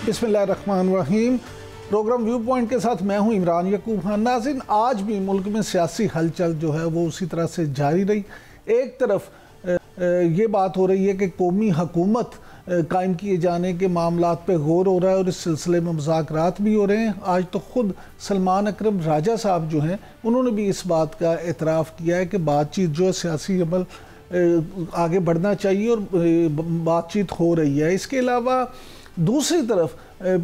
बिस्मिल्लाहिर्रहमानिर्रहीम। Programme view point के साथ मैं हूं इमरान यकूब खान। नाज़रीन, आज भी मुल्क में सियासी हलचल जो है वो उसी तरह से जारी रही। एक तरफ ये बात हो रही है कि कौमी हुकूमत कायम किए जाने के मामलात पे गौर हो रहा है और इस सिलसिले में मुज़ाकरात भी हो रहे हैं। आज तो ख़ुद सलमान अकरम राजा साहब जो हैं उन्होंने भी इस बात का एतराफ़ किया है कि बातचीत जो है सियासी अमल आगे बढ़ना चाहिए और बातचीत हो रही है। इसके अलावा दूसरी तरफ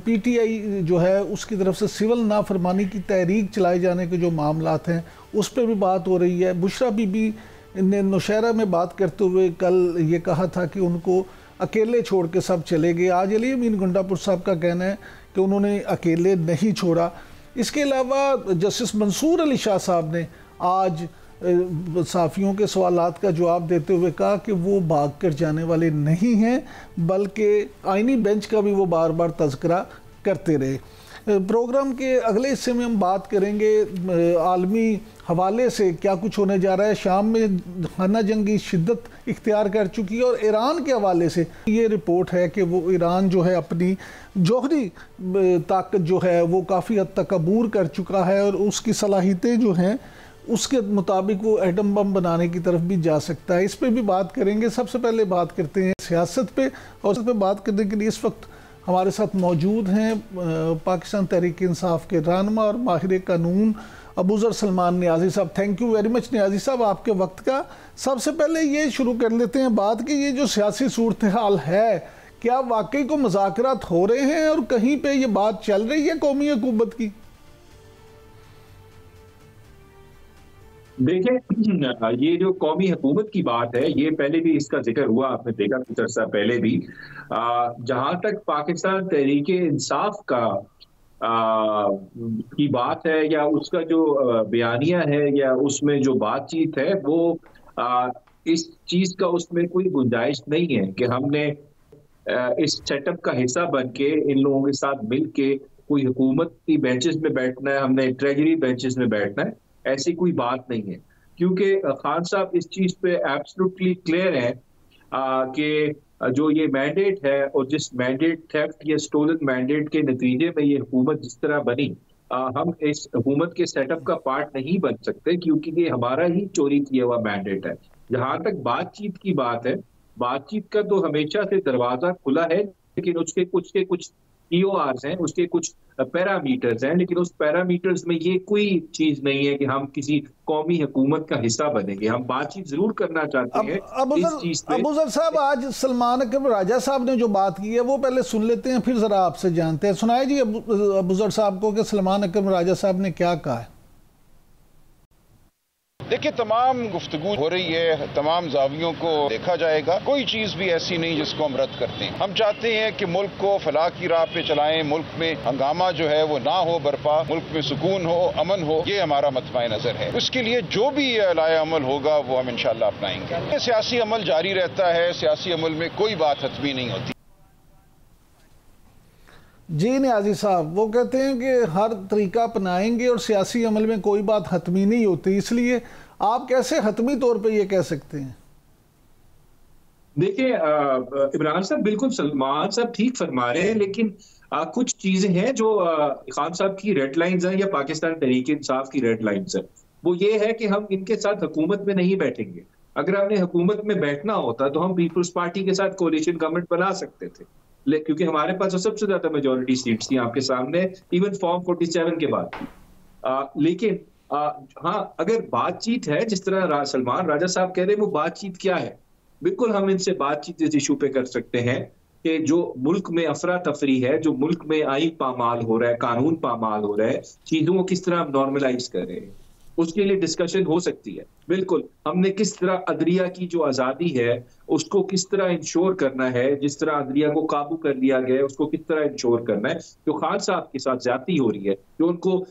पीटीआई जो है उसकी तरफ से सिविल नाफरमानी की तहरीक चलाए जाने के जो मामलात हैं उस पर भी बात हो रही है। बुशरा बीबी ने नौशहरा में बात करते हुए कल ये कहा था कि उनको अकेले छोड़ के सब चले गए। आज अली अमीन गुंडापुर साहब का कहना है कि उन्होंने अकेले नहीं छोड़ा। इसके अलावा जस्टिस मंसूर अली शाह साहब ने आज साफ़ियों के सवालात का जवाब देते हुए कहा कि वो भाग कर जाने वाले नहीं हैं, बल्कि आईनी बेंच का भी वो बार बार तज़किरा करते रहे। प्रोग्राम के अगले हिस्से में हम बात करेंगे आलमी हवाले से क्या कुछ होने जा रहा है। शाम में खाना जंगी शिद्दत इख्तियार कर चुकी है और ईरान के हवाले से ये रिपोर्ट है कि वो ईरान जो है अपनी जौहरी ताकत जो है वो काफ़ी हद तक अबूर कर चुका है और उसकी सलाहियतें जो हैं उसके मुताबिक वो एटम बम बनाने की तरफ भी जा सकता है। इस पर भी बात करेंगे। सबसे पहले बात करते हैं सियासत पे, और इस पर बात करने के लिए इस वक्त हमारे साथ मौजूद हैं पाकिस्तान तहरीक इंसाफ के रहनुमा और माहिर कानून अबूज़र सलमान नियाज़ी साहब। Thank you very much Niazi साहब आपके वक्त का। सबसे पहले ये शुरू कर लेते हैं बात कि ये जो सियासी सूरत हाल है, क्या वाकई को मुज़ाकरात हो रहे हैं और कहीं पे ये बात चल रही है कौमी हुकूमत की? देखिए, ये जो कौमी हुकूमत की बात है ये पहले भी इसका जिक्र हुआ, आपने देखा कुछ अर्सा पहले भी। जहां तक पाकिस्तान तहरीक इंसाफ का की बात है या उसका जो बयानिया है या उसमें जो बातचीत है वो इस चीज का उसमें कोई गुंजाइश नहीं है कि हमने इस सेटअप का हिस्सा बन के इन लोगों के साथ मिल के कोई हुकूमती बेंचेस में बैठना है, हमने ट्रेजरी बेंचेस में बैठना है, ऐसी कोई बात नहीं है। क्योंकि खान साहब इस चीज पे एब्सोल्युटली क्लियर है कि जो ये मैंडेट है और जिस मैंडेट थेफ्ट या स्टोलन मैंडेट के नतीजे में ये हुकूमत जिस तरह बनी, हम इस हुकूमत के सेटअप का पार्ट नहीं बन सकते क्योंकि ये हमारा ही चोरी किया हुआ मैंडेट है। जहां तक बातचीत की बात है, बातचीत का तो हमेशा से दरवाजा खुला है, लेकिन उसके कुछ PORs हैं, उसके कुछ पैरामीटर्स हैं, लेकिन उस पैरामीटर्स में ये कोई चीज नहीं है कि हम किसी कौमी हुकूमत का हिस्सा बनेंगे। हम बातचीत जरूर करना चाहते हैं इस चीज पे। अबूज़र साहब, आज सलमान अकरम राजा साहब ने जो बात की है वो पहले सुन लेते हैं, फिर जरा आपसे जानते हैं। सुनाए जी अबूज़र साहब को कि सलमान अकरम राजा साहब ने क्या कहा है। देखिए, तमाम गुफ्तगू हो रही है, तमाम जावियों को देखा जाएगा, कोई चीज भी ऐसी नहीं जिसको हम रद्द करते हैं। हम चाहते हैं कि मुल्क को फलाह की राह पे चलाएं, मुल्क में हंगामा जो है वो ना हो बर्पा, मुल्क में सुकून हो, अमन हो, ये हमारा मतवाए नजर है। उसके लिए जो भी लाए अमल होगा वो हम इंशाअल्लाह अपनाएंगे। सियासी अमल जारी रहता है, सियासी अमल में कोई बात हतमी नहीं होती। जी नियाज़ी साहब, वो कहते हैं कि हर तरीका अपनाएंगे और सियासी अमल में कोई बात हतमी नहीं होती, इसलिए आप कैसे हतमी तौर पे ये कह सकते हैं? देखिए इमरान साहब, बिल्कुल सलमान साहब ठीक फरमा रहे हैं, लेकिन कुछ चीजें हैं जो खान साहब की रेड लाइंस हैं या पाकिस्तान तहरीक इंसाफ की रेड लाइंस है। वो ये है कि हम इनके साथ हुकूमत में नहीं बैठेंगे। अगर हमने हुकूमत में बैठना होता तो हम पीपल्स पार्टी के साथ कोalition गवर्नमेंट बना सकते थे, क्योंकि हमारे पास तो सबसे ज्यादा मेजोरिटी सीट्स थी आपके सामने, इवन फॉर्म 47 के बाद। लेकिन हाँ, अगर बातचीत है जिस तरह सलमान राजा साहब कह रहे हैं, वो बातचीत क्या है? बिल्कुल हम इनसे बातचीत इस इशू पे कर सकते हैं कि जो मुल्क में अफरा तफरी है, जो मुल्क में आईन पामाल हो रहा है, कानून पामाल हो रहा है, चीजों को किस तरह हम नॉर्मलाइज कर रहे हैं, उसके लिए डिस्कशन हो सकती है। बिल्कुल हमने किस तरह अदलिया की जो आज़ादी है उसको किस तरह इंश्योर करना है, जिस तरह अदलिया को काबू कर लिया गया है उसको किस तरह इंश्योर करना है। जो खान साहब के साथ ज्यादती हो रही है, जो उनको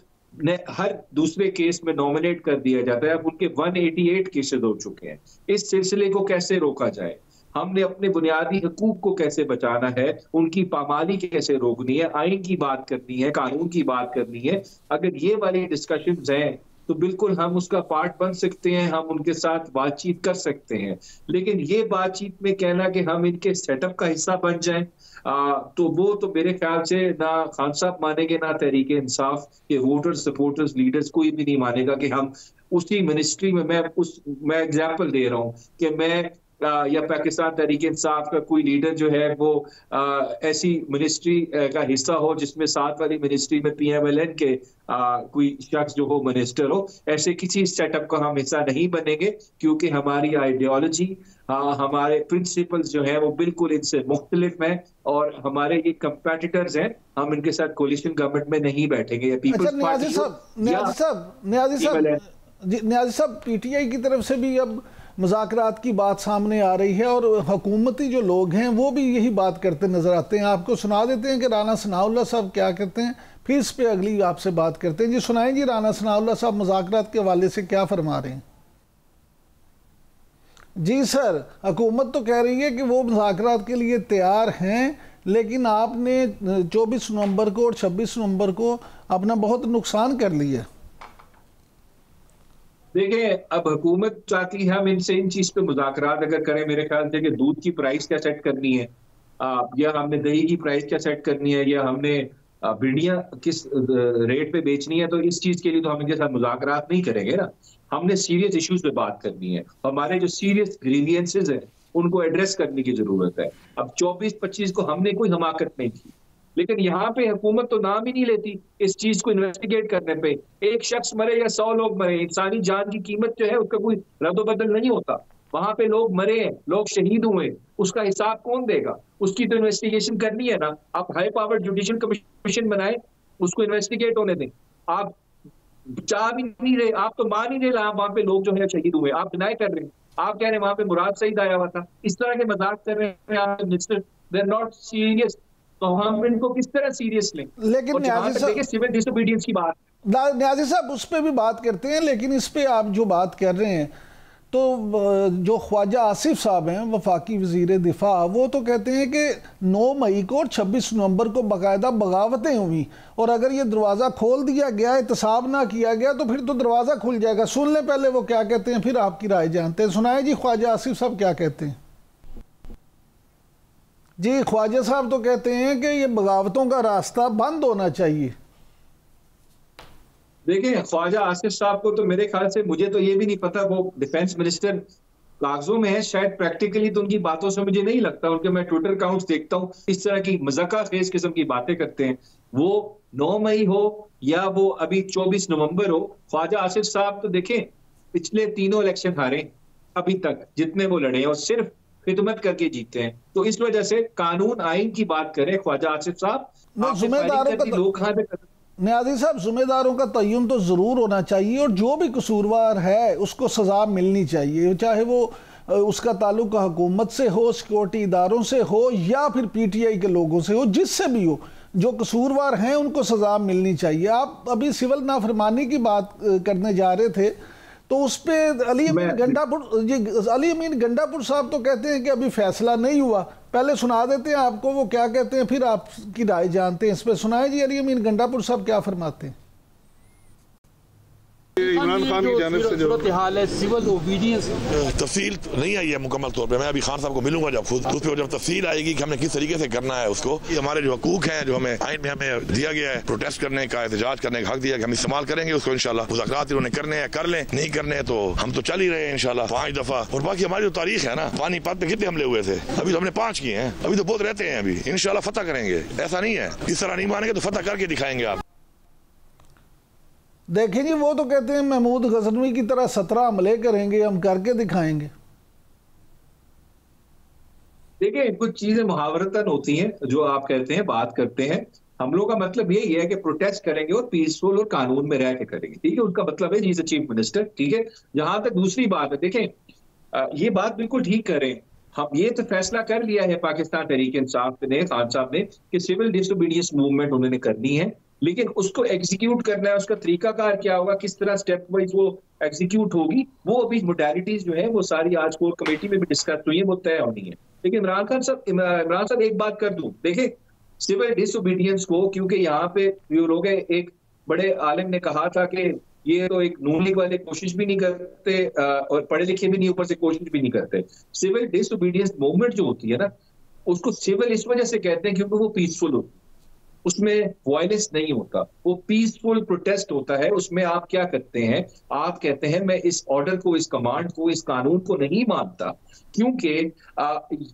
हर दूसरे केस में नॉमिनेट कर दिया जाता है, अब उनके 188 केसेस हो चुके हैं, इस सिलसिले को कैसे रोका जाए, हमने अपने बुनियादी हकूक को कैसे बचाना है, उनकी पामाली कैसे रोकनी है, आइन की बात करनी है, कानून की बात करनी है। अगर ये वाली डिस्कशंस हैं तो बिल्कुल हम उसका पार्ट बन सकते हैं, हम उनके साथ बातचीत कर सकते हैं। लेकिन ये बातचीत में कहना कि हम इनके सेटअप का हिस्सा बन जाएं, तो वो तो मेरे ख्याल से ना खान साहब मानेंगे, ना तहरीक इंसाफ के वोटर्स, सपोर्टर्स, लीडर्स, कोई भी नहीं मानेगा कि हम उसी मिनिस्ट्री में, मैं एग्जाम्पल दे रहा हूँ कि मैं या पाकिस्तान तहरीक इंसाफ का कोई लीडर जो है वो ऐसी मिनिस्ट्री का हिस्सा हो जिसमें साथ वाली मिनिस्ट्री में PMLN के कोई शख्स जो हो मिनिस्टर हो। ऐसे किसी सेटअप का हम हिस्सा नहीं बनेंगे, क्योंकि हमारी आइडियोलॉजी, हमारे प्रिंसिपल्स जो है वो बिल्कुल इनसे मुख्तलिफ हैं, और हमारे ये कंपेटिटर्स हैं। हम इनके साथ कोलिशन गवर्नमेंट में नहीं बैठेंगे। या पीपल्स पार्टी न्याजी साहब, PTI की तरफ से भी अब मुज़ाकरात की बात सामने आ रही है, और हुकूमती जो लोग हैं वो भी यही बात करते नजर आते हैं। आपको सुना देते हैं कि राना सनाउल्लाह साहब क्या कहते हैं, फिर इस पे अगली आपसे बात करते हैं। जी सुनाएं जी, राना सनाउल्लाह साहब मुज़ाकरात के हवाले से क्या फरमा रहे हैं? जी सर, हुकूमत तो कह रही है कि वो मुज़ाकरात के लिए तैयार हैं, लेकिन आपने 24 नवंबर को और 26 नवंबर को अपना बहुत नुकसान कर लिया। देखिए, अब हुकूमत चाहती है हम इनसे इन चीज पे मुज़ाकरात अगर करें, मेरे ख्याल से कि दूध की प्राइस क्या सेट करनी है, या हमने दही की प्राइस क्या सेट करनी है, या हमने भिंडियां किस रेट पे बेचनी है, तो इस चीज के लिए तो हम इनके साथ मुज़ाकरात नहीं करेंगे ना। हमने सीरियस इश्यूज पे बात करनी है, हमारे जो सीरियस ग्रीवियंसेस हैं उनको एड्रेस करने की जरूरत है। अब 24-25 को हमने कोई हमाकत नहीं की, लेकिन यहाँ पे हुकूमत तो नाम ही नहीं लेती इस चीज को इन्वेस्टिगेट करने पे। एक शख्स मरे या 100 लोग मरे, इंसानी जान की कीमत जो है उसका कोई रद्द-बदल नहीं होता। वहां पे लोग मरे हैं, लोग शहीद हुए, उसका हिसाब कौन देगा? उसकी तो इन्वेस्टिगेशन करनी है ना। आप हाई पावर जुडिशियल कमीशन बनाए, उसको इन्वेस्टिगेट होने दें। आप चाह भी नहीं रहे, आप तो मान ही नहीं रहे वहां पे लोग जो है शहीद हुए, आप डिनाई कर रहे हैं। आप कह रहे हैं वहां पे मुराद सईद आया हुआ था। इस तरह के मजाक कर रहे हैं आप minister, they are not serious. तो हम इनको किस तरह सीरियस लें? लेकिन देखिए सिविल डिसोबीडियंस की बात, न्याजी साहब उस पर भी बात करते हैं, लेकिन इस पे आप जो बात कर रहे हैं, तो जो ख्वाजा आसिफ साहब हैं वफाकी वजीर दिफा, वो तो कहते हैं कि 9 मई को और 26 नवंबर को बाकायदा बगावतें हुई, और अगर ये दरवाज़ा खोल दिया गया, एहतसाब ना किया गया, तो फिर तो दरवाज़ा खुल जाएगा। सुन लें पहले वो क्या कहते हैं, फिर आपकी राय जानते हैं। सुनाए जी ख्वाजा आसिफ साहब क्या कहते हैं। जी ख्वाजा साहब तो कहते हैं कि ये बगावतों का रास्ता बंद होना चाहिए। देखिए, ख्वाजा आसिफ साहब को तो मेरे ख्याल से, मुझे तो ये भी नहीं पता, वो डिफेंस मिनिस्टर कागजों में है शायद, प्रैक्टिकली तो उनकी बातों से मुझे नहीं लगता। उनके मैं ट्विटर अकाउंट्स देखता हूँ, इस तरह की मजाका खेज किस्म की बातें करते हैं। वो 9 मई हो या वो अभी 24 नवंबर हो, ख्वाजा आसिफ साहब तो देखें पिछले तीनों इलेक्शन हारे अभी तक जितने वो लड़े, और सिर्फ खिदमत करके जीते हैं। तो इस वजह से कानून आइन की बात करें ख्वाजा आसिफ साहब, न्याजी साहब, जिम्मेदारों का तयन तो जरूर होना चाहिए, और जो भी कसूरवार है उसको सजा मिलनी चाहिए, चाहे वो उसका ताल्लुक हुकूमत से हो, सिक्योरिटी इदारों से हो, या फिर PTI के लोगों से हो, जिससे भी हो, जो कसूरवार हैं उनको सजा मिलनी चाहिए। आप अभी सिविल नाफरमानी की बात करने जा रहे थे, तो उस पर अली अमीन गंडापुर साहब तो कहते हैं कि अभी फैसला नहीं हुआ। पहले सुना देते हैं आपको वो क्या कहते हैं, फिर आपकी राय जानते हैं इस पर। सुनाए जी, अली अमीन गंडापुर साहब क्या फरमाते हैं। इमरान खान की जानिब से जो हाल है, सिविल ओबीडियंस तफसील नहीं आई है मुकम्मल तौर पे। मैं अभी खान साहब को मिलूंगा जब खुद, उस पर जब तफसील आएगी कि हमने किस तरीके से करना है उसको, हमारे जो हकूक हैं, जो हमें आइन में हमें दिया गया है, प्रोटेस्ट करने का, एहतजाज करने का हक दिया गया, हम इस्तेमाल करेंगे उसको इंशाल्लाह। मुज़ाकरात इन्होंने करने हैं, कर लें, नहीं करने तो हम तो चल ही रहे हैं इंशाल्लाह 5 दफा। और बाकी हमारी जो तारीख है ना, पानीपत पे कितने हमले हुए थे, अभी तो हमने 5 किए हैं, अभी तो बहुत रहते हैं, अभी इंशाल्लाह फतह करेंगे। ऐसा नहीं है, इस तरह नहीं मानेंगे तो फतह करके दिखाएंगे आप। देखें जी, वो तो कहते हैं महमूद गजनवी की तरह 17 हमले करेंगे, हम करके दिखाएंगे। देखिए, कुछ चीजें मुहावरतन होती हैं जो आप कहते हैं, बात करते हैं। हम लोग का मतलब यही है कि प्रोटेस्ट करेंगे और पीसफुल और कानून में रह के करेंगे, ठीक है। उनका मतलब है जी इज अ चीफ मिनिस्टर, ठीक है। जहां तक दूसरी बात है, देखें ये बात बिल्कुल ठीक कर रहे हैं हम। ये तो फैसला कर लिया है पाकिस्तान तहरीक इंसाफ ने, खान साहब ने, कि सिविल डिसोबीडियंस मूवमेंट उन्होंने करनी है, लेकिन उसको एग्जीक्यूट करना है, उसका तरीकाकार क्या होगा, किस तरह स्टेप वाइज वो एग्जीक्यूट होगी, वो अभी मोडालिटीज जो है वो सारी आज कोर कमेटी में भी डिस्कस हुई है, वो तय होनी है। लेकिन इमरान साहब एक बात कर दूं, देखें सिविल डिसोबीडियंस को, क्योंकि यहाँ पे जो लोग एक बड़े आलिम ने कहा था कि ये तो एक नून लीग वाले कोशिश भी नहीं करते और पढ़े लिखे भी नहीं, ऊपर से कोशिश भी नहीं करते। सिविल डिसोबीडियंस मूवमेंट जो होती है ना, उसको सिविल इस वजह से कहते हैं क्योंकि वो पीसफुल होती है, उसमें वायलेंस नहीं होता, वो पीसफुल प्रोटेस्ट होता है। उसमें आप क्या करते हैं, आप कहते हैं मैं इस ऑर्डर को, इस कमांड को, इस कानून को नहीं मानता क्योंकि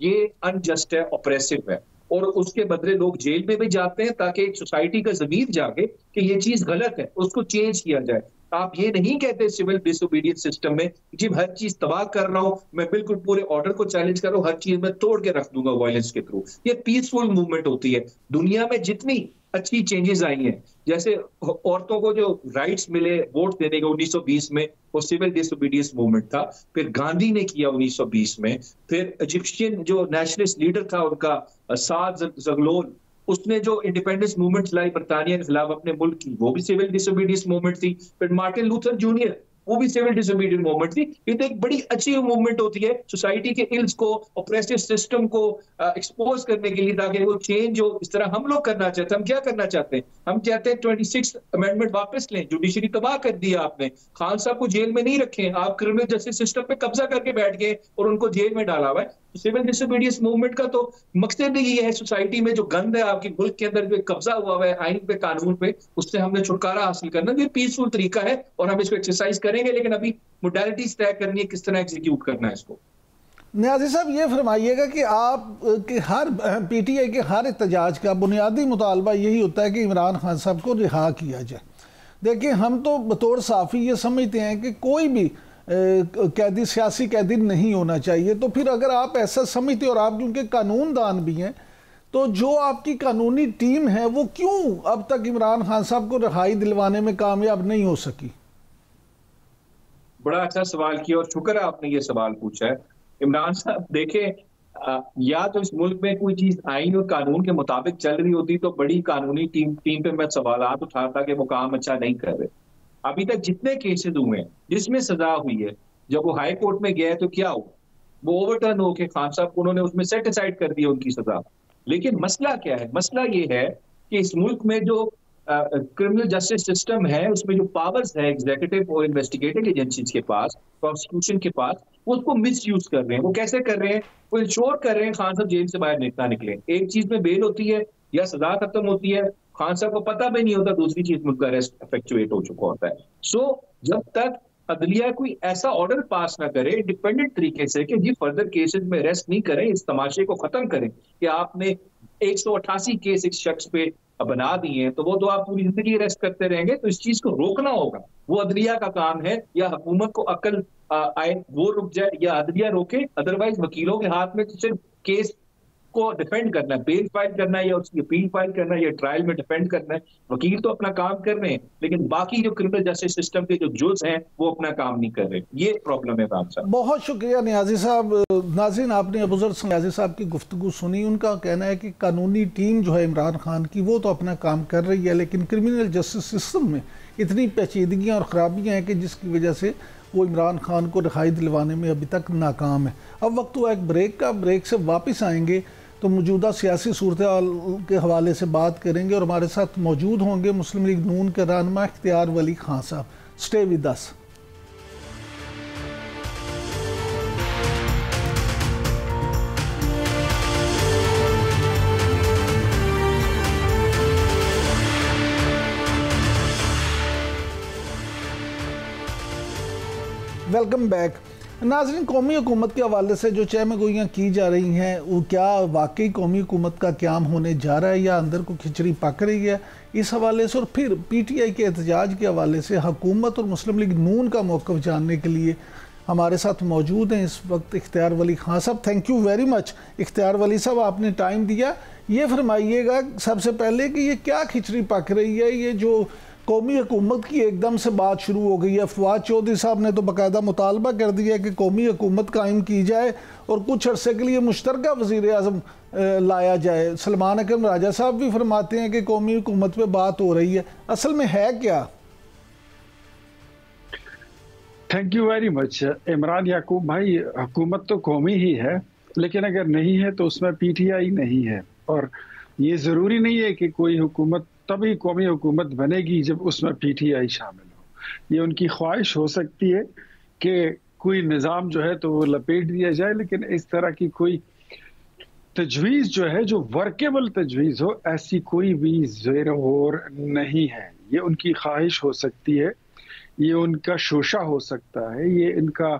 ये अनजस्ट है, ऑपरेसिव है, और उसके बदले लोग जेल में भी जाते हैं ताकि एक सोसाइटी का ज़मीर जागे कि ये चीज गलत है, उसको चेंज किया जाए। आप ये नहीं कहते सिविल डिसोबीडियंस सिस्टम में जी हर चीज तबाह कर रहा हूं, मैं बिल्कुल पूरे ऑर्डर को चैलेंज कर रहा हूं, हर चीज मैं तोड़ के रख दूंगा वायलेंस के थ्रू। ये पीसफुल मूवमेंट होती है। दुनिया में जितनी अच्छी चेंजेस आई हैं, जैसे औरतों को जो राइट्स मिले वोट देने के 1920 में, वो सिविल डिसोबीडियंस मूवमेंट था। फिर गांधी ने किया 1920 में। फिर इजिप्शियन जो नेशनलिस्ट लीडर था उनका साद ज़गलोन, उसने जो इंडिपेंडेंस मूवमेंट चलाई बरतानिया के खिलाफ अपने मुल्क की, वो भी सिविल डिसोबीडियंस मूवमेंट थी। फिर मार्टिन लूथर जूनियर, वो भी सिविल डिसोबीडियंस मूवमेंट थी। ये तो एक बड़ी अच्छी मूवमेंट होती है सोसाइटी के इल्स को, ऑपरेसिव सिस्टम को एक्सपोज करने के लिए, ताकि वो चेंज हो। इस तरह हम लोग करना चाहते हैं। हम क्या करना चाहते हैं? हम चाहते हैं 26th अमेंडमेंट वापस लें। जुडिशरी तबाह कर दिया आपने, खान साहब को जेल में नहीं रखे, आप क्रिमिनल जस्टिस सिस्टम पे कब्जा करके बैठ गए और उनको जेल में डाला हुआ है। सिविल डिसोबीडियंस मूवमेंट का तो मकसद ही ये है, सोसाइटी में जो गंद है आपके मुल्क के अंदर, जो कब्जा हुआ है आइन पे, कानून पे, उससे हमने छुटकारा हासिल करना। ये पीसफुल तरीका है और हम इसको एक्सरसाइज करेंगे, लेकिन अभी मोडालिटीज तय करनी है, किस तरह एग्जीक्यूट करना है इसको। नियाज़ी साहब, ये फरमाइएगा कि आप के हर पीटीआई के हर एहतजाज का बुनियादी मुतालबा यही होता है कि इमरान खान साहब को रिहा किया जाए। देखिए, हम तो बतौर साफ़ी ये समझते हैं कि कोई भी कैदी सियासी कैदी नहीं होना चाहिए। तो फिर अगर आप ऐसा समझते और आप क्योंकि कानूनदान भी हैं, तो जो आपकी कानूनी टीम है वो क्यों अब तक इमरान खान साहब को रिहाई दिलवाने में कामयाब नहीं हो सकी? बड़ा अच्छा सवाल किया और शुक्र है आपने ये सवाल पूछा है। इमरान साहब देखें, या तो इस मुल्क में कोई चीज आइन और कानून के मुताबिक चल रही होती तो बड़ी कानूनी टीम पे मैं सवालात उठाता कि वो काम अच्छा नहीं कर रहे। अभी तक जितने केसेस हुए हैं जिसमें सजा हुई है, जब वो हाई कोर्ट में गया तो क्या हुआ, वो ओवरटर्न होके खान साहब को उन्होंने उसमें सेट असाइड कर दिया उनकी सजा। लेकिन मसला क्या है? मसला ये है कि इस मुल्क में जो क्रिमिनल जस्टिस सिस्टम है, उसमें जो पावर्स है एग्जीक्यूटिव और इन्वेस्टिगेटिव एजेंसीज के पास, प्रोसिक्यूशन के पास, वो उसको मिस यूज कर रहे हैं। वो कैसे कर रहे हैं? वो इंश्योर कर रहे हैं खान साहब जेल से बाहर ना निकले। एक चीज में बेल होती है या सजा खत्म होती है, खान साहब को पता भी नहीं होता, दूसरी चीज में उनका अरेस्ट इफेक्चुएट हो चुका होता है। सो जब तक अदलिया कोई ऐसा ऑर्डर पास ना करे इंडिपेंडेंट तरीके से कि जी फर्दर केसेस में अरेस्ट नहीं करें, इस तमाशे को खत्म करें कि आपने 188 केस एक शख्स पे बना दिए हैं, तो वो तो आप पूरी जिंदगी अरेस्ट करते रहेंगे। तो इस चीज को रोकना होगा, वो अदलिया का काम है। या हुकूमत को अकल आए वो रुक जाए या अदलिया रोके। अदरवाइज वकीलों के हाथ में तो सिर्फ केस को डिफेंड करना है, बेल फाइल करना है या उसकी अपील फाइल करना है या ट्रायल में डिफेंड करना है। वकील तो अपना काम कर रहे हैं, लेकिन बाकी जो क्रिमिनल जस्टिस सिस्टम के जो जज हैं वो अपना काम नहीं कर रहे। ये प्रॉब्लम है राम साहब। बहुत शुक्रिया नियाज़ी साहब। नाज़रीन, आपने अबूज़र नियाज़ी साहब की गुफ्तगू सुनी। उनका कहना है कि कानूनी टीम जो है इमरान खान की, वो तो अपना काम कर रही है, लेकिन क्रिमिनल जस्टिस सिस्टम में इतनी पेचीदगियाँ और ख़राबियाँ हैं कि जिसकी वजह से वो इमरान खान को रिहाई दिलवाने में अभी तक नाकाम है। अब वक्त हुआ एक ब्रेक का। ब्रेक से वापस आएंगे तो मौजूदा सियासी सूरत के हवाले से बात करेंगे और हमारे साथ मौजूद होंगे मुस्लिम लीग नून के रहनुमा इख्तियार वली खान साहब। Stay with us. Welcome back. नाज़रीन, कौमी हुकूमत के हवाले से जो चहमगोइयाँ की जा रही हैं, वो क्या वाकई कौमी हुकूमत का क़याम होने जा रहा है या अंदर को खिचड़ी पक रही है, इस हवाले से और फिर पीटीआई के एहतजाज के हवाले से हुकूमत और मुस्लिम लीग नून का मौक़िफ़ जानने के लिए हमारे साथ मौजूद हैं इस वक्त इख्तियार वली खान साहब। थैंक यू वेरी मच इख्तियार वली साहब, आपने टाइम दिया। ये फरमाइएगा सबसे पहले कि ये क्या खिचड़ी पक रही है, ये जो कौमी हुकूमत की एकदम से बात शुरू हो गई है। फवाद चौधरी साहब ने तो बाकायदा मुतालबा कर दिया कि कौमी हुकूमत कायम की जाए और कुछ अरसे के लिए मुश्तरका वज़ीर आज़म लाया जाए। सलमान अकरम राजा साहब भी फरमाते हैं कि कौमी हुकूमत पे बात हो रही है। असल में है क्या? Thank you very much. Imran Yakub भाई, हुकूमत तो कौमी ही है, लेकिन अगर नहीं है तो उसमें पीटीआई नहीं है। और ये ज़रूरी नहीं है कि कोई हुकूमत तभी कौमी हुकूमत बनेगी जब उसमें पीटीआई शामिल हो। ये उनकी ख्वाहिश हो सकती है कि कोई निज़ाम जो है तो वो लपेट दिया जाए, लेकिन इस तरह की कोई तजवीज़ जो है जो वर्केबल तजवीज़ हो, ऐसी कोई भी ज़ेर-ओ-ग़ौर नहीं है। ये उनकी ख्वाहिश हो सकती है, ये उनका शोशा हो सकता है, ये इनका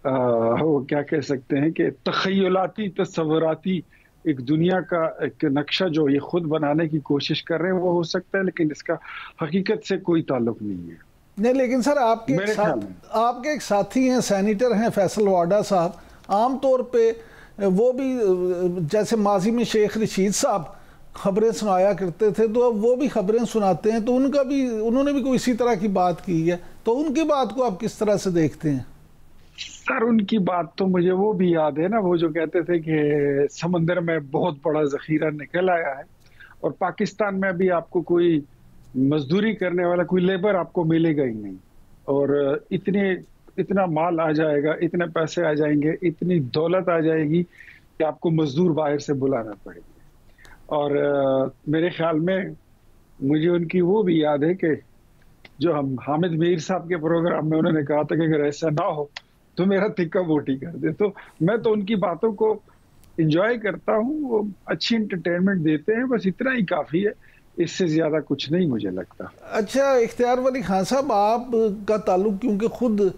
वो क्या कह सकते हैं कि तख़य्युलाती तसव्वुराती एक दुनिया का एक नक्शा जो ये खुद बनाने की कोशिश कर रहे हैं वो हो सकता है, लेकिन इसका हकीकत से कोई ताल्लुक नहीं है। नहीं, लेकिन सर आपके एक साथी हैं, सेनेटर हैं फैसल वाडा साहब, आम तौर पे वो भी जैसे माजी में शेख रशीद साहब खबरें सुनाया करते थे, तो अब वो भी खबरें सुनाते हैं, तो उन्होंने भी कोई इसी तरह की बात की है, तो उनकी बात को आप किस तरह से देखते हैं? सर उनकी बात तो मुझे वो भी याद है ना, वो जो कहते थे कि समंदर में बहुत बड़ा जखीरा निकल आया है और पाकिस्तान में भी आपको कोई मजदूरी करने वाला कोई लेबर आपको मिलेगा ही नहीं, और इतना माल आ जाएगा, इतने पैसे आ जाएंगे, इतनी दौलत आ जाएगी कि आपको मजदूर बाहर से बुलाना पड़ेगा। और मेरे ख्याल में मुझे उनकी वो भी याद है कि जो हम हामिद मीर साहब के प्रोग्राम में उन्होंने कहा था कि अगर ऐसा ना हो तो मेरा तिक्का बोटी कर दे। तो मैं तो उनकी बातों को एंजॉय करता हूँ, वो अच्छी एंटरटेनमेंट देते हैं, बस इतना ही काफ़ी है, इससे ज़्यादा कुछ नहीं मुझे लगता। अच्छा इख्तियार वली खान साहब, आपका ताल्लुक क्योंकि खुद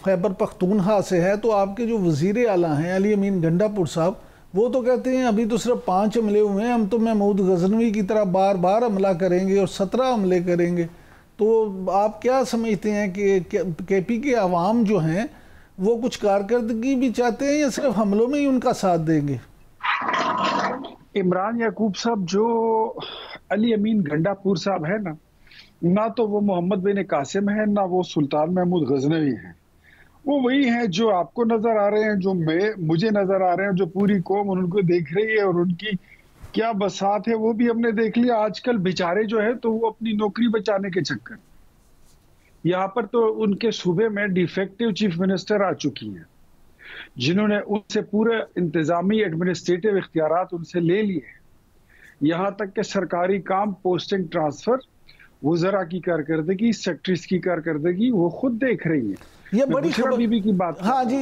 खैबर पख्तूनख्वा से है, तो आपके जो वज़ीर आला हैं अली अमीन गंडापुर साहब, वो तो कहते हैं अभी तो सिर्फ 5 हमले हुए हैं, हम तो महमूद गजनवी की तरह बार बार हमला करेंगे और 17 हमले करेंगे। तो आप क्या समझते हैं कि केपी के अवाम जो हैं वो कुछ कारकर्दगी भी चाहते हैं या सिर्फ हमलों में ही उनका साथ देंगे? इमरान याकूब साहब जो अली अमीन गंडापुर साहब है ना तो वो मोहम्मद बिन कासिम है, ना वो सुल्तान महमूद गजनवी हैं। वो वही हैं जो आपको नजर आ रहे हैं, जो मुझे नजर आ रहे हैं, जो पूरी कौम उनको देख रही है और उनकी क्या बसात है वो भी हमने देख लिया। आजकल बेचारे जो है तो वो अपनी नौकरी बचाने के चक्कर, यहाँ पर तो उनके सूबे में डिफेक्टिव चीफ मिनिस्टर आ चुकी हैं जिन्होंने उनसे पूरे इंतजामी एडमिनिस्ट्रेटिव इख्तियारात उनसे ले लिए, यहाँ तक कि सरकारी काम, पोस्टिंग, ट्रांसफर, वज़रा की कारकर्दगी, सेक्रेटरीज की कारकर्दगी वो खुद देख रही है। ये बड़ी खबर बीबी की बात। हाँ जी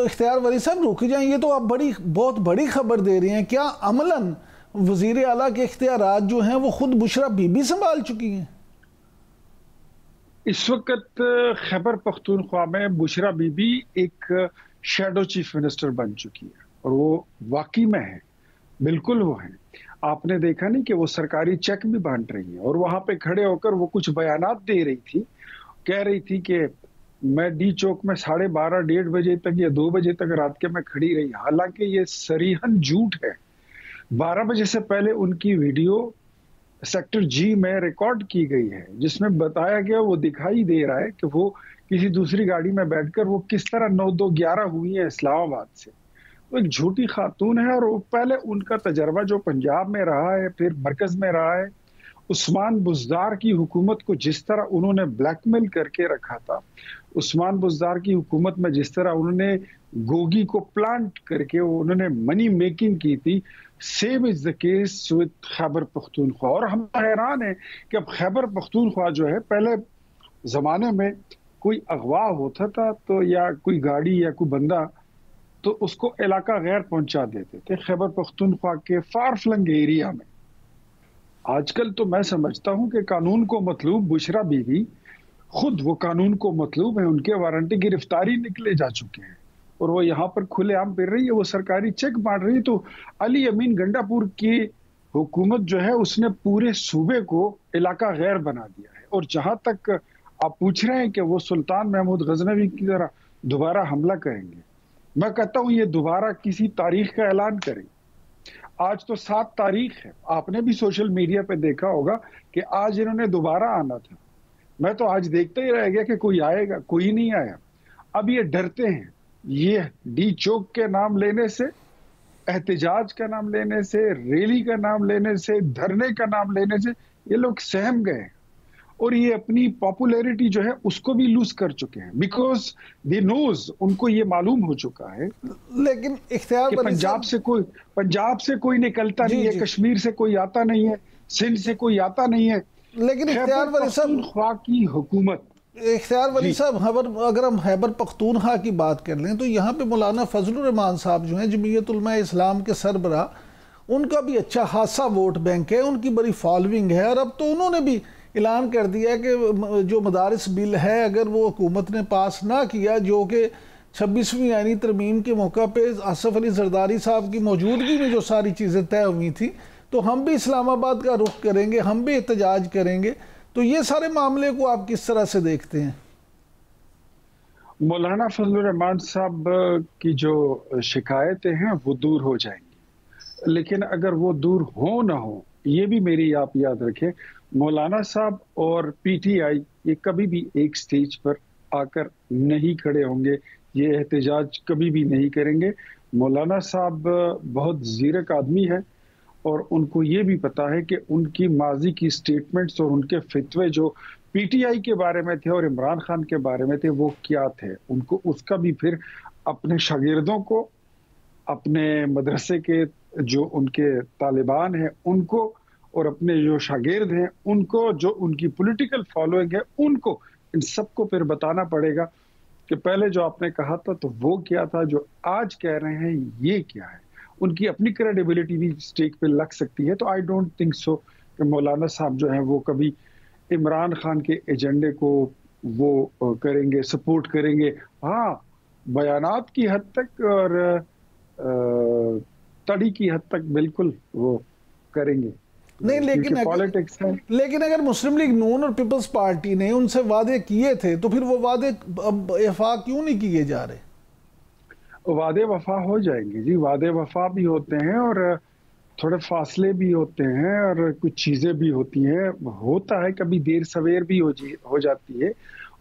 इख्तियार वली साहब रुक जाएं, ये तो आप बहुत बड़ी खबर दे रही हैं। क्या अमलन वजीर आला के इख्तियारात जो हैं वो खुद बुशरा बीबी संभाल चुकी हैं? इस वक्त खैबर पख्तूनख्वा में बुशरा बीबी एक शैडो चीफ मिनिस्टर बन चुकी है और वो वाकई में है, बिल्कुल वो है। आपने देखा नहीं कि वो सरकारी चेक भी बांट रही है और वहां पे खड़े होकर वो कुछ बयानात दे रही थी, कह रही थी कि मैं डी चौक में 12:30 1:30 बजे तक या 2 बजे तक रात के मैं खड़ी रही। हालांकि ये सरीहन झूठ है। 12 बजे से पहले उनकी वीडियो सेक्टर जी में रिकॉर्ड की गई है जिसमें बताया गया, वो दिखाई दे रहा है कि वो किसी दूसरी गाड़ी में बैठकर वो किस तरह 9-2-11 हुई है इस्लामाबाद से। तो एक झूठी खातून है और पहले उनका तजर्बा जो पंजाब में रहा है, फिर मरकज में रहा है। उस्मान बुज़दार की हुकूमत को जिस तरह उन्होंने ब्लैकमेल करके रखा था, उस्मान बुज़दार की हुकूमत में जिस तरह उन्होंने गोगी को प्लांट करके उन्होंने मनी मेकिंग की थी, same is the case with Khyber Pakhtunkhwa. और हम हैरान हैं कि अब खैबर पख्तूनख्वा जो है, पहले ज़माने में कोई अगवा होता था तो या कोई गाड़ी या कोई बंदा तो उसको इलाका गैर पहुंचा देते थे खैबर पख्तूनख्वा के फार फ्लंग एरिया में। आजकल तो मैं समझता हूं कि कानून को मतलूब बुशरा बीबी खुद वो कानून को मतलूब है, उनके वारंटी गिरफ्तारी निकले जा चुके हैं और वो यहाँ पर खुलेआम फिर रही है, वो सरकारी चेक बांट रही है। तो अली अमीन गंडापुर की हुकूमत जो है उसने पूरे सूबे को इलाका गैर बना दिया है। और जहां तक आप पूछ रहे हैं कि वो सुल्तान महमूद गजनवी की तरह दोबारा हमला करेंगे, मैं कहता हूं ये दोबारा किसी तारीख का ऐलान करें। आज तो 7 तारीख है, आपने भी सोशल मीडिया पे देखा होगा कि आज इन्होंने दोबारा आना था। मैं तो आज देखते ही रह गया कि कोई आएगा, कोई नहीं आया। अब ये डरते हैं, ये डी चौक के नाम लेने से, एहतजाज का नाम लेने से, रैली का नाम लेने से, धरने का नाम लेने से ये लोग सहम गए और ये अपनी पॉपुलैरिटी जो है उसको भी लूज कर चुके हैं, बिकॉज दे नोज, उनको ये मालूम हो चुका है। लेकिन इख्तियार पंजाब से कोई निकलता नहीं है, कश्मीर से कोई आता नहीं है, सिंध से कोई आता नहीं है, लेकिन इख्तियार वली साहब की हुकूमत इख्तियार वली साहब, अगर हम खैबर पख्तूनख्वा की बात कर लें तो यहाँ पे मौलाना फजलुर रहमान साहब जो हैं जमीयत उलमा इस्लाम के सरबरा, उनका भी अच्छा खासा वोट बैंक है, उनकी बड़ी फॉलोइंग है। और अब तो उन्होंने भी ऐलान कर दिया कि जो मदारिस बिल है अगर वो हुकूमत ने पास ना किया, जो कि 26वीं आईनी तरमीम के मौका पे आसफ अली जरदारी साहब की मौजूदगी में जो सारी चीज़ें तय हुई थी, तो हम भी इस्लामाबाद का रुख करेंगे, हम भी एहतजाज करेंगे। तो ये सारे मामले को आप किस तरह से देखते हैं? मौलाना फजलुर रहमान साहब की जो शिकायतें हैं वो दूर हो जाएंगी, लेकिन अगर वो दूर हो ना हो, ये भी मेरी आप याद रखें, मौलाना साहब और पीटीआई ये कभी भी एक स्टेज पर आकर नहीं खड़े होंगे, ये एहतजाज कभी भी नहीं करेंगे। मौलाना साहब बहुत ज़ीरक आदमी है और उनको ये भी पता है कि उनकी माजी की स्टेटमेंट्स और उनके फितवे जो पीटीआई के बारे में थे और इमरान खान के बारे में थे वो क्या थे। उनको उसका भी फिर अपने शागिर्दों को, अपने मदरसे के जो उनके तालिबान हैं उनको, और अपने जो शागिर्द हैं उनको, जो उनकी पॉलिटिकल फॉलोइंग है उनको, इन सबको फिर बताना पड़ेगा कि पहले जो आपने कहा था तो वो क्या था, जो आज कह रहे हैं ये क्या है। उनकी अपनी क्रेडिबिलिटी भी स्टेक पे लग सकती है। तो आई डोंट थिंक सो कि मौलाना साहब जो हैं वो कभी इमरान खान के एजेंडे को वो करेंगे, सपोर्ट करेंगे। हाँ, बयानात की हद तक और तड़ी की हद तक बिल्कुल वो करेंगे नहीं, लेकिन पॉलिटिक्स है। लेकिन अगर मुस्लिम लीग नून और पीपल्स पार्टी ने उनसे वादे किए थे तो फिर वो वादे अब वफा क्यों नहीं किए जा रहे? वादे वफा हो जाएंगे जी, वादे वफा भी होते हैं और थोड़े फासले भी होते हैं और कुछ चीज़ें भी होती हैं। होता है कभी देर सवेर भी हो जाती है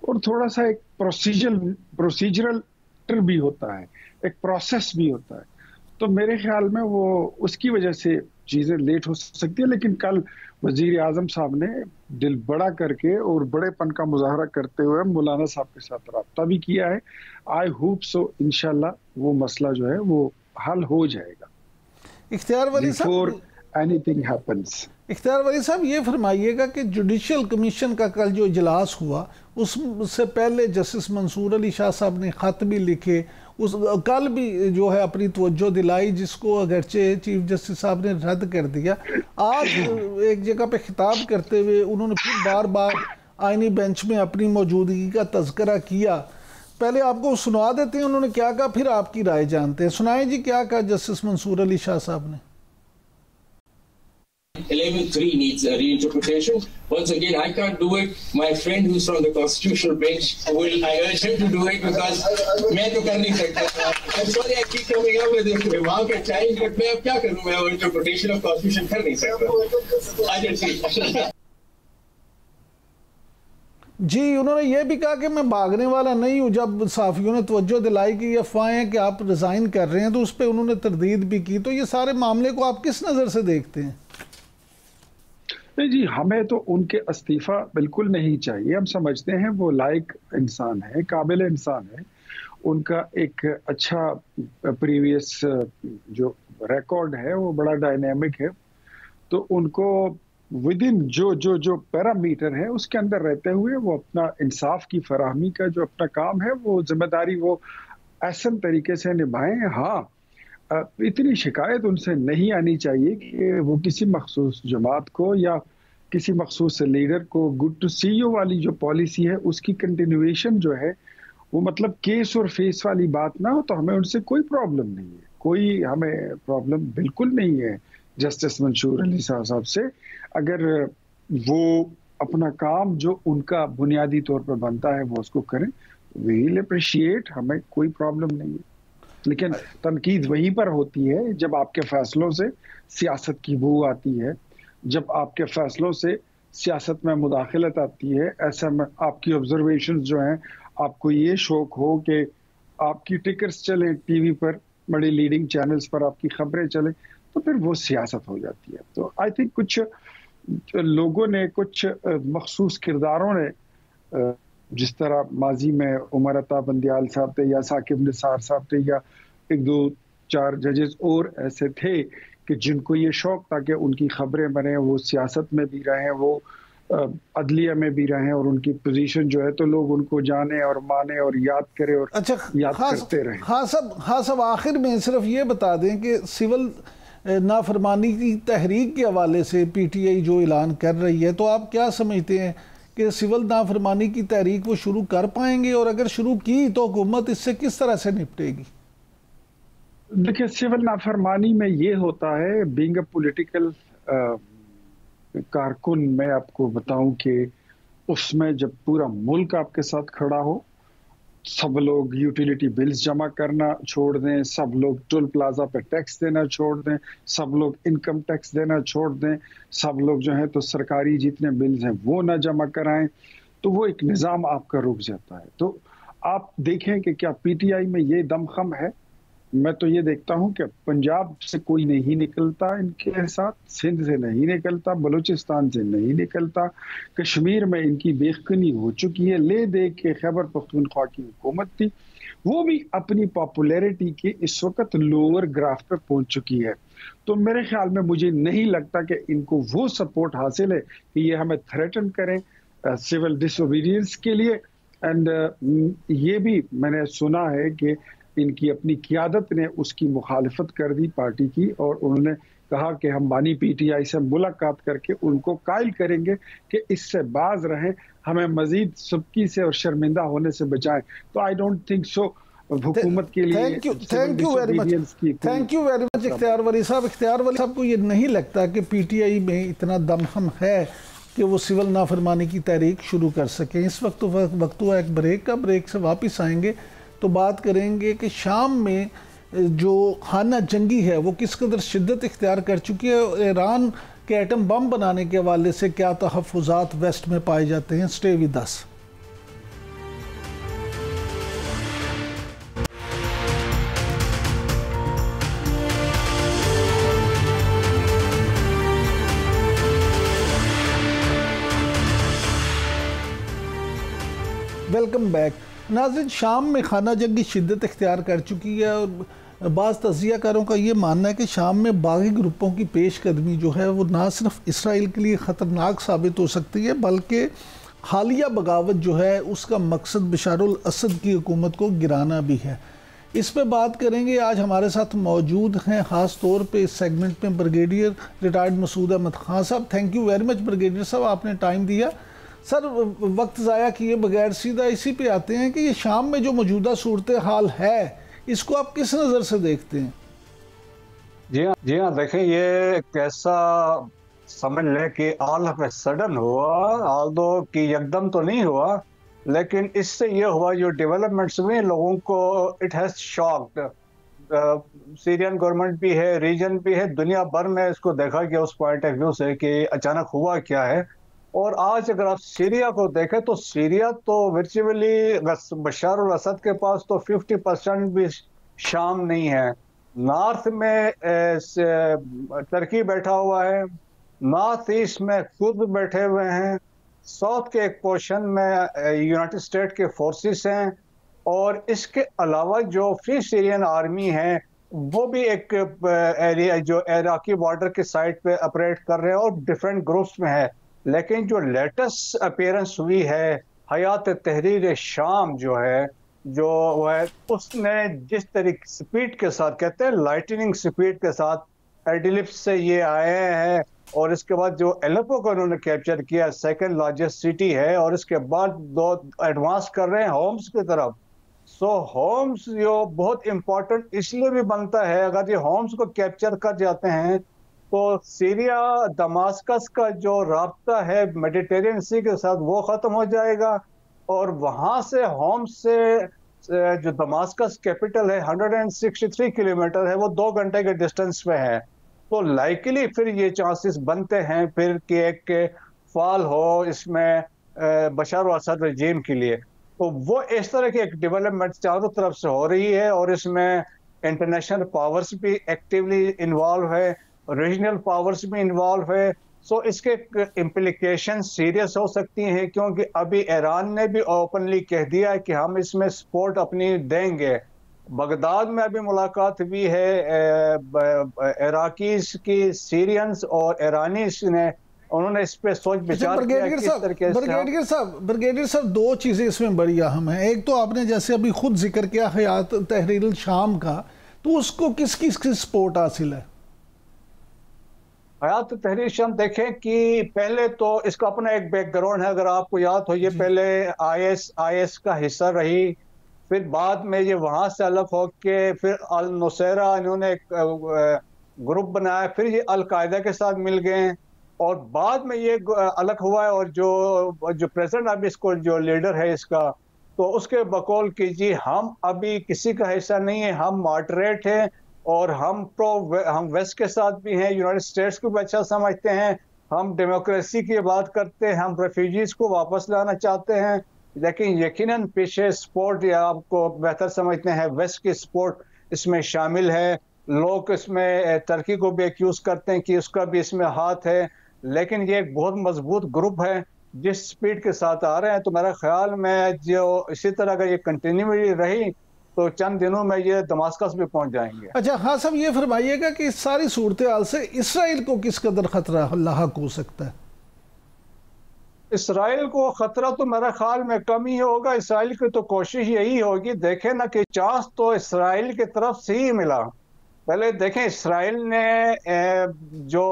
और थोड़ा सा एक प्रोसीजरल भी होता है, एक प्रोसेस भी होता है। तो मेरे ख्याल में वो उसकी वजह से चीज़ें लेट हो सकती है। लेकिन कल वजीर आजम साहब ने दिल बड़ा करके और बड़ेपन का मुजाहरा करते हुए मौलाना साहब के साथ रब्ता भी किया है। आई होप सो इंशाल्लाह वो मसला जो है वो हल हो जाएगा। इख्तियार वली साहब, एनीथिंग हैपेंस। इख्तियार वली साहब ये फरमाइएगा कि जुडिशल कमीशन का कल जो इजलास हुआ उससे पहले जस्टिस मंसूर अली शाह साहब ने ख़त भी लिखे, उस कल भी जो है अपनी तवज्जो दिलाई, जिसको अगरचे चीफ जस्टिस साहब ने रद्द कर दिया। आज एक जगह पे खिताब करते हुए उन्होंने फिर बार बार आईनी बेंच में अपनी मौजूदगी का तज़किरा किया। पहले आपको सुना देते हैं उन्होंने क्या कहा, फिर आपकी राय जानते हैं। सुनाएं जी क्या कहा जस्टिस मंसूर अली शाह साहब ने। 11.3 needs a reinterpretation. Once again, I can't do it. My friend who's from the constitutional bench will, I urge him to do it because मैं तो कर नहीं सकता। I'm sorry I keep coming up with this remark at times, but मैं अब क्या करूँ, मैं वो interpretation of constitution कर नहीं सकता। I can see. जी, उन्होंने ये भी कहा कि मैं भागने वाला नहीं हूँ। जब साफियों ने तवज्जो दिलाई कि ये अफवाहें हैं कि आप रिज़ाइन कर रहे हैं तो उस पर उन्होंने तरदीद भी की। तो ये सारे मामले को आप किस नज़र से देखते हैं? नहीं जी, हमें तो उनके इस्तीफ़ा बिल्कुल नहीं चाहिए। हम समझते हैं वो लायक इंसान है, काबिल इंसान है, उनका एक अच्छा प्रीवियस जो रिकॉर्ड है वो बड़ा डायनेमिक है। तो उनको विद इन जो पैरामीटर है उसके अंदर रहते हुए वो अपना इंसाफ की फराहमी का जो अपना काम है वो जिम्मेदारी वो ऐसा तरीके से निभाएं। हाँ, इतनी शिकायत उनसे नहीं आनी चाहिए कि वो किसी मखसूस जमात को या किसी मखसूस लीडर को गुड टू सी यू वाली जो पॉलिसी है उसकी कंटिन्यूएशन जो है वो मतलब केस और फेस वाली बात ना हो। तो हमें उनसे कोई प्रॉब्लम नहीं है, कोई हमें प्रॉब्लम बिल्कुल नहीं है जस्टिस मंसूर अली साहब से। अगर वो अपना काम जो उनका बुनियादी तौर पर बनता है वो उसको करें, वी विल अप्रिशिएट, हमें कोई प्रॉब्लम नहीं है। लेकिन तनकीद वहीं पर होती है जब आपके फैसलों से सियासत की बू आती है, जब आपके फैसलों से सियासत में मुदाखलत आती है। ऐसा में आपकी ऑब्जर्वेशंस जो हैं, आपको ये शौक हो कि आपकी टिकर्स चलें टीवी पर, बड़ी लीडिंग चैनल्स पर आपकी खबरें चलें, तो फिर वो सियासत हो जाती है। तो आई थिंक कुछ लोगों ने, कुछ मखसूस किरदारों ने, जिस तरह माजी में उमर अता बंदियाल साहब थे या साकिब निसार साहब थे या एक दो चार जजेस और ऐसे थे कि जिनको ये शौक था कि उनकी खबरें बने, वो सियासत में भी रहें, वो अदलिया में भी रहे और उनकी पोजीशन जो है तो लोग उनको जाने और माने और याद करें और अच्छा, याद करते रहे। हाँ सब आखिर में सिर्फ ये बता दें कि सिविल नाफरमानी की तहरीक के हवाले से पीटीआई जो ऐलान कर रही है, तो आप क्या समझते हैं कि सिविल नाफरमानी की तहरीक वो शुरू कर पाएंगे, और अगर शुरू की तो हुकूमत इससे किस तरह से निपटेगी? देखिए, सिविल नाफरमानी में ये होता है, बीइंग अ पॉलिटिकल कारकुन, मैं आपको बताऊं कि उसमें जब पूरा मुल्क आपके साथ खड़ा हो, सब लोग यूटिलिटी बिल्स जमा करना छोड़ दें, सब लोग टोल प्लाजा पे टैक्स देना छोड़ दें, सब लोग इनकम टैक्स देना छोड़ दें, सब लोग जो है तो सरकारी जितने बिल्स हैं वो ना जमा कराएं, तो वो एक निज़ाम आपका रुक जाता है। तो आप देखें कि क्या पीटीआई में ये दमखम है? मैं तो ये देखता हूं कि पंजाब से कोई नहीं निकलता इनके साथ, सिंध से नहीं निकलता, बलूचिस्तान से नहीं निकलता, कश्मीर में इनकी बेखनी हो चुकी है। ले दे के खैबर पख्तूनख्वा की हुकूमत थी, वो भी अपनी पॉपुलैरिटी के इस वक्त लोअर ग्राफ पे पहुंच चुकी है। तो मेरे ख्याल में मुझे नहीं लगता कि इनको वो सपोर्ट हासिल है कि ये हमें थ्रेटन करें सिविल डिसोबीडियंस के लिए। एंड ये भी मैंने सुना है कि इनकी अपनी क़यादत ने उसकी मुखालफत कर दी पार्टी की, और उन्होंने कहा कि हम बानी पीटीआई से मुलाकात करके उनको कायल करेंगे कि इससे बाज रहें, हमें मजीद सबकी से और शर्मिंदा होने से बचाएं। तो आई डोंट थिंक सो हुकूमत के लिए थैंक यू वेरी मच इख्तियार वली साहब को ये नहीं लगता कि पीटीआई में इतना दमखम है कि वो सिविल नाफरमानी की तहरीक शुरू कर सकें? इस वक्त हुआ एक ब्रेक का, ब्रेक से वापस आएंगे तो बात करेंगे कि शाम में जो खाना जंगी है वो किस कदर शिद्दत इख्तियार कर चुकी है, और ईरान के एटम बम बनाने के हवाले से क्या तहफ़्फ़ुज़ात वेस्ट में पाए जाते हैं। Stay with us. Welcome back नाज़रीन। शाम में खाना जंगी शिद्दत इख्तियार कर चुकी है, और बाज़ तज़ियाकारों का ये मानना है कि शाम में बागी ग्रुपों की पेशकदमी जो है वो ना सिर्फ इसराइल के लिए ख़तरनाक साबित हो सकती है, बल्कि हालिया बगावत जो है उसका मकसद बशारुल असद की हुकूमत को गिराना भी है। इस पर बात करेंगे। आज हमारे साथ मौजूद हैं ख़ास तौर पे इस सेगमेंट में ब्रिगेडियर रिटायर्ड मसूद अहमद खान साहब। Thank you very much brigadier साहब, आपने टाइम दिया। सर, वक्त ज़ाया किए बगैर सीधा इसी पे आते हैं कि ये शाम में जो मौजूदा सूरत हाल है, इसको आप किस नज़र से देखते हैं? जी हाँ, देखें, ये कैसा समझ लें कि ऑल ऑफ ए सडन हुआ, ऑल्दो कि एकदम तो नहीं हुआ, लेकिन इससे ये हुआ जो डेवलपमेंट्स हुए लोगों को it has shocked. Syrian government भी है, रीजन भी है, दुनिया भर में इसको देखा गया उस पॉइंट ऑफ व्यू से कि अचानक हुआ क्या है। और आज अगर आप सीरिया को देखें तो सीरिया तो वर्चुअली बशारुल असद के पास तो 50% भी शाम नहीं है। नॉर्थ में टर्की बैठा हुआ है, नॉर्थ ईस्ट में खुद बैठे हुए हैं, साउथ के एक पोर्शन में यूनाइटेड स्टेट के फोर्सेस हैं, और इसके अलावा जो फ्री सीरियन आर्मी है वो भी एक एरिया जो इराकी बॉर्डर के साइड पे ऑपरेट कर रहे हैं और डिफरेंट ग्रुप्स में है। लेकिन जो लेटेस्ट अपीयरेंस हुई है हयात तहरीर शाम जो है, जो है उसने जिस तरीके स्पीड के साथ, कहते हैं लाइटनिंग स्पीड के साथ एडिलिप से ये आए हैं, और इसके बाद जो एलेपो को उन्होंने कैप्चर किया, सेकंड लार्जेस्ट सिटी है, और इसके बाद दो एडवांस कर रहे हैं होम्स की तरफ। सो होम्स जो बहुत इम्पोर्टेंट इसलिए भी बनता है, अगर ये होम्स को कैप्चर कर जाते हैं तो सीरिया दमास्कस का जो राब्ता है मेडिटेरियन सी के साथ वो ख़त्म हो जाएगा, और वहाँ से होम्स से जो दमास्कस कैपिटल है 163 किलोमीटर है, वो 2 घंटे के डिस्टेंस पे है। तो लाइकली फिर ये चांसेस बनते हैं फिर कि एक फॉल हो इसमें बशार असद रजीम के लिए। तो वो इस तरह की एक डेवलपमेंट चारों तरफ से हो रही है, और इसमें इंटरनेशनल पावर्स भी एक्टिवली इन्वॉल्व है, रीजनल पावर्स भी इन्वॉल्व है। सो इसके इम्प्लीकेशन सीरियस हो सकती हैं, क्योंकि अभी ईरान ने भी ओपनली कह दिया है कि हम इसमें सपोर्ट अपनी देंगे। बगदाद में अभी मुलाकात भी है इराकीज की, सीरियंस और ईरानीज ने उन्होंने इस पे सोच विचार किया किस तरीके से। ब्रिगेडियर साहब, दो चीज़ें इसमें बड़ी अहम है। एक तो आपने जैसे अभी खुद जिक्र किया हयात तहरीर शाम का, तो उसको किसकी सपोर्ट हासिल है? हयात तहरीर शाम देखें कि पहले तो इसका अपना एक बैकग्राउंड है, अगर आपको याद हो, ये पहले आईएस का हिस्सा रही, फिर बाद में ये वहां से अलग होके फिर अल नुसैरा इन्होंने एक ग्रुप बनाया, फिर ये अलकायदा के साथ मिल गए और बाद में ये अलग हुआ है। और जो प्रेसिडेंट अभी इसको जो लीडर है इसका, तो उसके बकौल कि जी हम अभी किसी का हिस्सा नहीं है, हम मॉडरेट हैं और हम वेस्ट के साथ भी हैं, यूनाइटेड स्टेट्स को भी अच्छा समझते हैं, हम डेमोक्रेसी की बात करते हैं, हम रेफ्यूजीज को वापस लाना चाहते हैं, लेकिन यकीनन पीछे सपोर्ट या आपको बेहतर समझते हैं वेस्ट की सपोर्ट इसमें शामिल है। लोग इसमें तुर्की को भी एक्यूज करते हैं कि उसका भी इसमें हाथ है, लेकिन ये एक बहुत मजबूत ग्रुप है जिस स्पीड के साथ आ रहे हैं। तो मेरा ख्याल में जो इसी तरह का ये कंटिन्यूटी रही तो चंद दिनों में ये दमास्कस भी पहुंच जाएंगे। अच्छा हाँ साहब, ये फरमाइएगा कि इस सारी सूरत हाल से इसराइल को किस कदर खतरा लाहक हो सकता है? इसराइल को खतरा तो मेरा ख्याल में कम ही होगा। इसराइल की तो कोशिश यही होगी, देखें ना कि चांस तो इसराइल की तरफ से ही मिला। पहले देखें इसराइल ने जो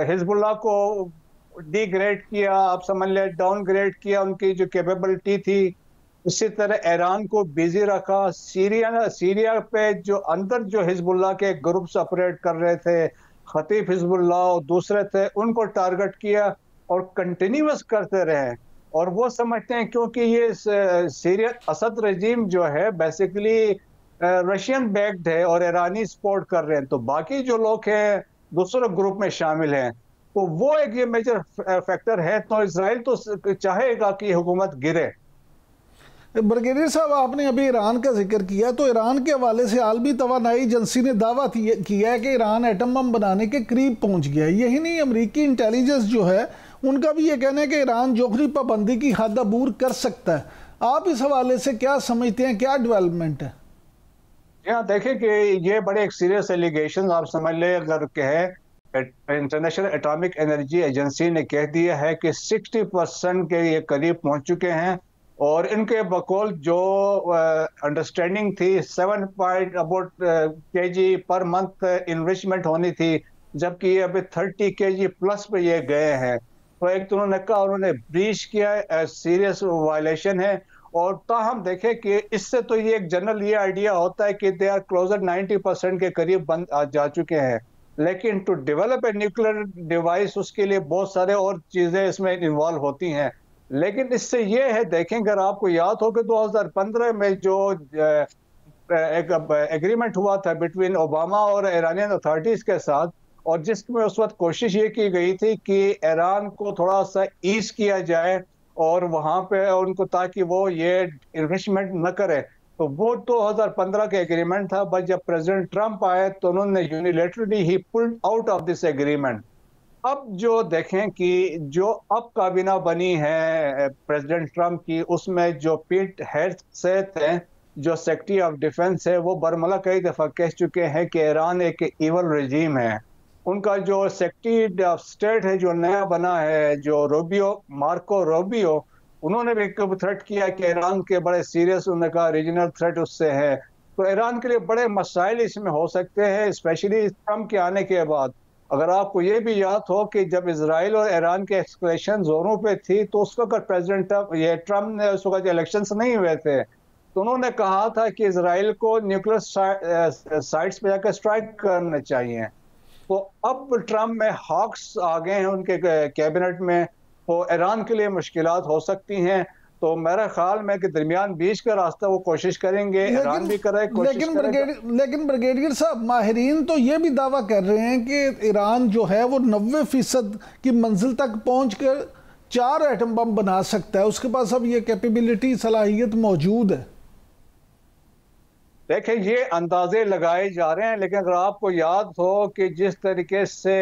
हिजबुल्लाह को डिग्रेड किया, आप समझ लें डाउनग्रेड किया उनकी जो कैपेबिलिटी थी, इसी तरह ईरान को बिजी रखा। सीरिया पे जो अंदर जो हिजबुल्लाह के ग्रुप्स ऑपरेट कर रहे थे, खतीब हिजबुल्लाह और दूसरे थे, उनको टारगेट किया और कंटिन्यूस करते रहे। और वो समझते हैं क्योंकि ये सीरिया असद रजीम जो है बेसिकली रशियन बैक्ड है और ईरानी सपोर्ट कर रहे हैं, तो बाकी जो लोग हैं दूसरे ग्रुप में शामिल हैं, तो वो एक ये मेजर फैक्टर है। तो इसराइल तो चाहेगा कि हुकूमत गिरे। ब्रिगेडियर साहब, आपने अभी ईरान का जिक्र किया, तो ईरान के हवाले से आलमी तवानाई एजेंसी ने दावा किया है कि ईरान एटम बम बनाने के करीब पहुंच गया है। यही नहीं, अमेरिकी इंटेलिजेंस जो है उनका भी ये कहना है कि ईरान जोहरी पाबंदी की हद अबूर कर सकता है। आप इस हवाले से क्या समझते हैं, क्या डेवलपमेंट है? यहाँ देखें कि ये बड़े एक सीरियस एलिगेशन आप समझ ले, अगर कहे इंटरनेशनल एटॉमिक एनर्जी एजेंसी ने कह दिया है कि 60% के ये करीब पहुंच चुके हैं और इनके बकौल जो अंडरस्टैंडिंग थी 7 kg पर मंथ इन्वेस्टमेंट होनी थी, जबकि ये अभी 30 kg प्लस पे ये गए हैं। तो एक तो उन्होंने कहा उन्होंने ब्रीच किया, सीरियस वायलेशन है। और ताहम देखें कि इससे तो ये एक जनरल ये आइडिया होता है कि दे आर क्लोजर 90% के करीब जा चुके हैं, लेकिन to develop a nuclear device उसके लिए बहुत सारे और चीज़ें इसमें इन्वॉल्व होती हैं। लेकिन इससे ये है, देखें अगर आपको याद हो कि 2015 में जो एक एग्रीमेंट हुआ था बिटवीन ओबामा और ईरानियन अथॉरिटीज़ के साथ, और जिसमें उस वक्त कोशिश ये की गई थी कि ईरान को थोड़ा सा ईज किया जाए और वहाँ पे उनको, ताकि वो ये इन्वेस्टमेंट न करे, तो वो 2015 का एग्रीमेंट था। बट जब प्रेसिडेंट ट्रंप आए तो उन्होंने unilaterally he pulled out of this agreement. अब जो देखें कि जो अब काबीना बनी है प्रेसिडेंट ट्रंप की, उसमें जो पीट हेग्सेथ हैं जो सेक्रेटरी ऑफ डिफेंस है, वो बरमला कई दफ़ा कह चुके हैं कि ईरान एक इवल रजीम है। उनका जो सेक्रेटरी ऑफ स्टेट है जो नया बना है, जो मार्को रूबियो, उन्होंने भी थ्रेट किया कि ईरान के बड़े सीरियस, उन्होंने कहा रीजनल थ्रेट उससे है। तो ईरान के लिए बड़े मसाइल इसमें हो सकते हैं, स्पेशली ट्रंप के आने के बाद। अगर आपको ये भी याद हो कि जब इजराइल और ईरान के एस्केलेशन जोरों पे थी, तो उस वक्त प्रेसिडेंट ट्रंप ने, उस वक्त इलेक्शंस नहीं हुए थे, तो उन्होंने कहा था कि इजराइल को न्यूक्लियर साइट्स पे जाकर स्ट्राइक करना चाहिए। तो अब ट्रंप में हॉक्स आ गए हैं उनके कैबिनेट में, तो ईरान के लिए मुश्किलात हो सकती हैं। तो मेरा ख्याल में कि दरमियान बीच का रास्ता वो कोशिश करेंगे, ईरान भी करे, लेकिन ब्रिगेडियर साहब, माहिरीन तो ये भी दावा कर रहे हैं कि ईरान जो है वो 90% की मंजिल तक पहुंचकर 4 एटम बम बना सकता है, उसके पास अब ये कैपेबिलिटी, सलाहियत मौजूद है। देखें, ये अंदाजे लगाए जा रहे हैं, लेकिन अगर आपको याद हो कि जिस तरीके से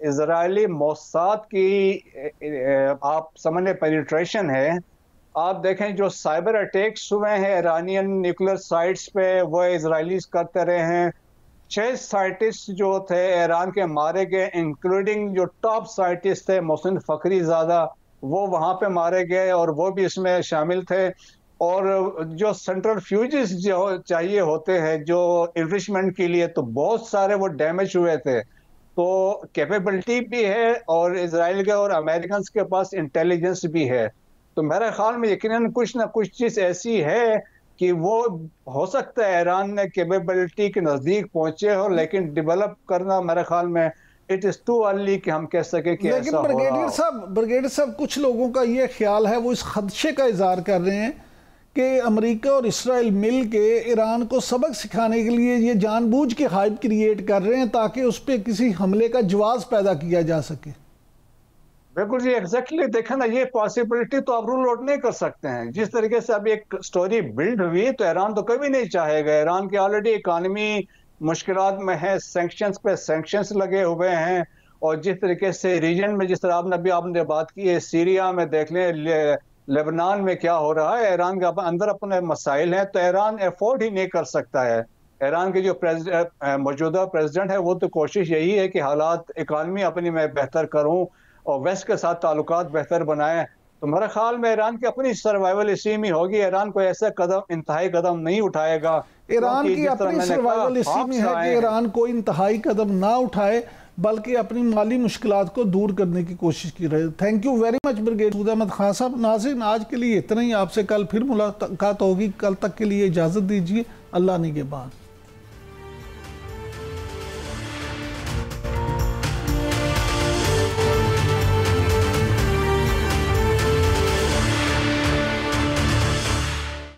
इजरायली मोसाद की आप समझने पेनिट्रेशन है, आप देखें जो साइबर अटैक्स हुए हैं ईरानियन न्यूक्लियर साइट्स पे, वो इजरायलीज करते रहे हैं। 6 साइंटिस्ट जो थे ईरान के मारे गए, इंक्लूडिंग जो टॉप साइंटिस्ट थे मोहसिन फखरीज़ादा, वो वहाँ पे मारे गए और वो भी इसमें शामिल थे। और जो सेंट्रल फ्यूजेस जो चाहिए होते हैं जो इन्रिचमेंट के लिए, तो बहुत सारे वो डैमेज हुए थे। तो कैपेबिलिटी भी है और इजराइल के और अमेरिकन के पास इंटेलिजेंस भी है। तो मेरे ख्याल में यकीनन कुछ ना कुछ चीज़ ऐसी है कि वो हो सकता है ईरान ने कैपेबिलिटी के नज़दीक पहुंचे हो, लेकिन डेवलप करना मेरे ख्याल में इट इज़ टू अर्ली कि हम कह सके कि लेकिन ब्रिगेडियर साहब कुछ लोगों का ये ख्याल है, वो इस खदशे का इजहार कर रहे हैं कि अमेरिका और इसराइल मिल के ईरान को सबक सिखाने के लिए ये जानबूझ के हाइप क्रिएट कर रहे हैं ताकि उस पर किसी हमले का जवाब पैदा किया जा सके। बिल्कुल जी, एग्जैक्टली। देखा ना, ये पॉसिबिलिटी तो आप रूल आउट नहीं कर सकते हैं। जिस तरीके से अब एक स्टोरी बिल्ड हुई तो ईरान तो कभी नहीं चाहेगा। ईरान की ऑलरेडी इकानमी मुश्किलात में है, सैंक्शंस पे सैंक्शंस लगे हुए हैं। और जिस तरीके से रीजन में, जिस तरह आपने बात की है, सीरिया में देख लें, लेबनान में क्या हो रहा है, ईरान के अंदर अपने मसाइल हैं, तो ईरान अफोर्ड ही नहीं कर सकता है। ईरान के जो मौजूदा प्रेसिडेंट है वो तो कोशिश यही है कि हालात इकानमी अपनी मैं बेहतर करूं और वेस्ट के साथ ताल्लुकात बेहतर बनाएं। तो मेरे ख्याल में ईरान की अपनी सर्वाइवल इसी में होगी। ईरान को ऐसा कदम, इंतहाई कदम नहीं उठाएगा। ईरान की अपनी सर्वाइवल इसी में है कि ईरान को इंतहाई कदम ना उठाए बल्कि अपनी माली मुश्किलात को दूर करने की कोशिश की रहे। Thank you very much brigadier Masood Ahmed Khan साहब। नाज़रीन, आज के लिए इतना ही। आपसे कल फिर मुलाकात होगी। कल तक के लिए इजाज़त दीजिए। अल्लाह निगहबान।